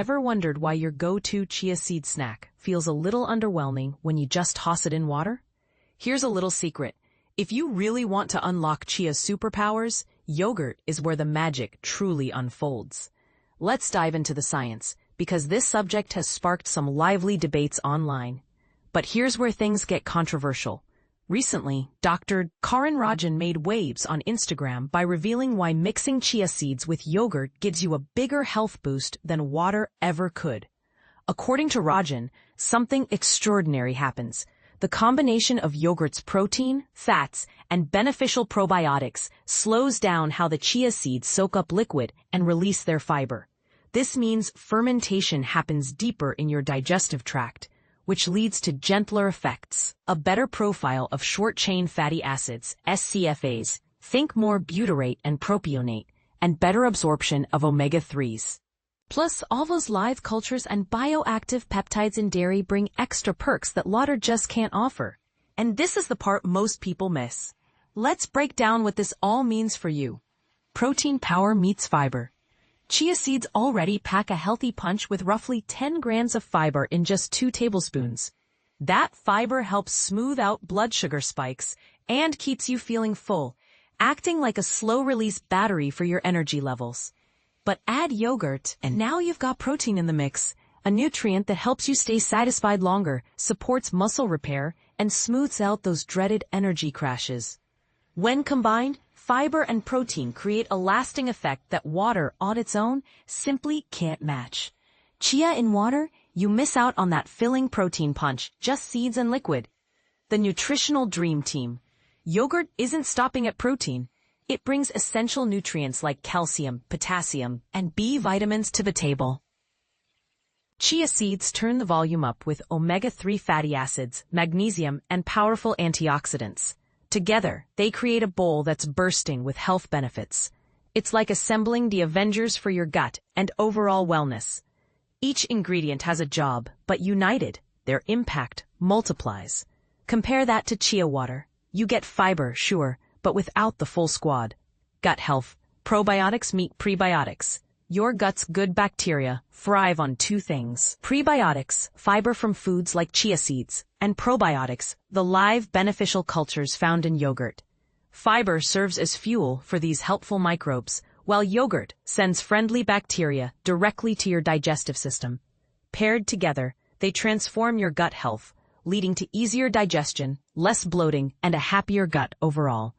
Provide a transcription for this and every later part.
Ever wondered why your go-to chia seed snack feels a little underwhelming when you just toss it in water? Here's a little secret. If you really want to unlock chia's superpowers, yogurt is where the magic truly unfolds. Let's dive into the science, because this subject has sparked some lively debates online. But here's where things get controversial. Recently, Dr. Karan Rajan made waves on Instagram by revealing why mixing chia seeds with yogurt gives you a bigger health boost than water ever could. According to Rajan, something extraordinary happens. The combination of yogurt's protein, fats, and beneficial probiotics slows down how the chia seeds soak up liquid and release their fiber. This means fermentation happens deeper in your digestive tract, which leads to gentler effects, a better profile of short-chain fatty acids, SCFAs, think more butyrate and propionate, and better absorption of omega-3s. Plus, all those live cultures and bioactive peptides in dairy bring extra perks that water just can't offer. And this is the part most people miss. Let's break down what this all means for you. Protein power meets fiber. Chia seeds already pack a healthy punch with roughly 10 grams of fiber in just 2 tablespoons. That fiber helps smooth out blood sugar spikes and keeps you feeling full, acting like a slow-release battery for your energy levels. But add yogurt, and now you've got protein in the mix, a nutrient that helps you stay satisfied longer, supports muscle repair, and smooths out those dreaded energy crashes. When combined, fiber and protein create a lasting effect that water on its own simply can't match. Chia in water, you miss out on that filling protein punch, just seeds and liquid. The nutritional dream team. Yogurt isn't stopping at protein. It brings essential nutrients like calcium, potassium, and B vitamins to the table. Chia seeds turn the volume up with omega-3 fatty acids, magnesium, and powerful antioxidants. Together, they create a bowl that's bursting with health benefits. It's like assembling the Avengers for your gut and overall wellness. Each ingredient has a job, but united, their impact multiplies. Compare that to chia water. You get fiber, sure, but without the full squad. Gut health. Probiotics meet prebiotics. Your gut's good bacteria thrive on 2 things. Prebiotics, fiber from foods like chia seeds, and probiotics, the live beneficial cultures found in yogurt. Fiber serves as fuel for these helpful microbes, while yogurt sends friendly bacteria directly to your digestive system. Paired together, they transform your gut health, leading to easier digestion, less bloating, and a happier gut overall.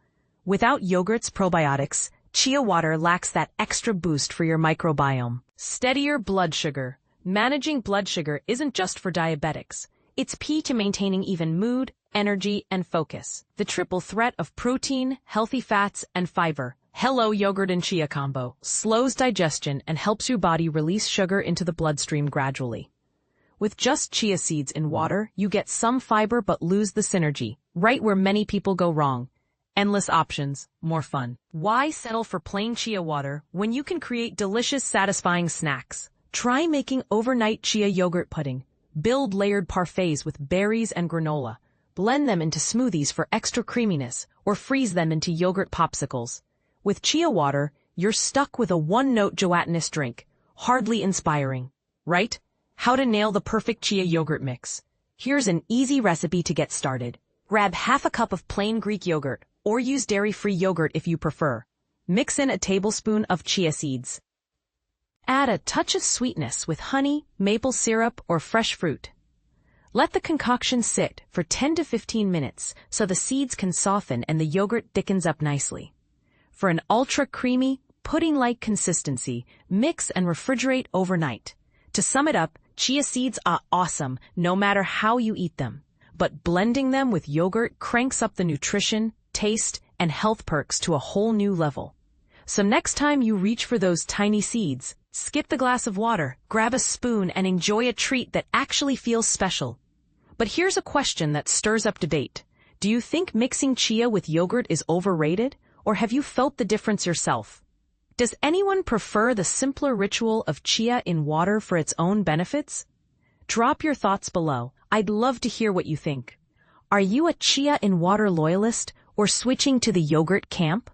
Without yogurt's probiotics, chia water lacks that extra boost for your microbiome. Steadier blood sugar. Managing blood sugar isn't just for diabetics. It's key to maintaining even mood, energy, and focus. The triple threat of protein, healthy fats, and fiber. Hello Yogurt and Chia combo slows digestion and helps your body release sugar into the bloodstream gradually. With just chia seeds in water, you get some fiber but lose the synergy, right where many people go wrong. Endless options, more fun. Why settle for plain chia water when you can create delicious, satisfying snacks? Try making overnight chia yogurt pudding. Build layered parfaits with berries and granola. Blend them into smoothies for extra creaminess, or freeze them into yogurt popsicles. With chia water, you're stuck with a one-note gelatinous drink. Hardly inspiring, right? How to nail the perfect chia yogurt mix. Here's an easy recipe to get started. Grab half a cup of plain Greek yogurt, or use dairy-free yogurt if you prefer. Mix in a tablespoon of chia seeds. Add a touch of sweetness with honey, maple syrup, or fresh fruit. Let the concoction sit for 10 to 15 minutes so the seeds can soften and the yogurt thickens up nicely. For an ultra-creamy, pudding-like consistency, mix and refrigerate overnight. To sum it up, chia seeds are awesome no matter how you eat them. But blending them with yogurt cranks up the nutrition, taste, and health perks to a whole new level. So next time you reach for those tiny seeds, skip the glass of water, grab a spoon, and enjoy a treat that actually feels special. But here's a question that stirs up debate. Do you think mixing chia with yogurt is overrated, or have you felt the difference yourself? Does anyone prefer the simpler ritual of chia in water for its own benefits? Drop your thoughts below. I'd love to hear what you think. Are you a chia in water loyalist, or switching to the yogurt camp?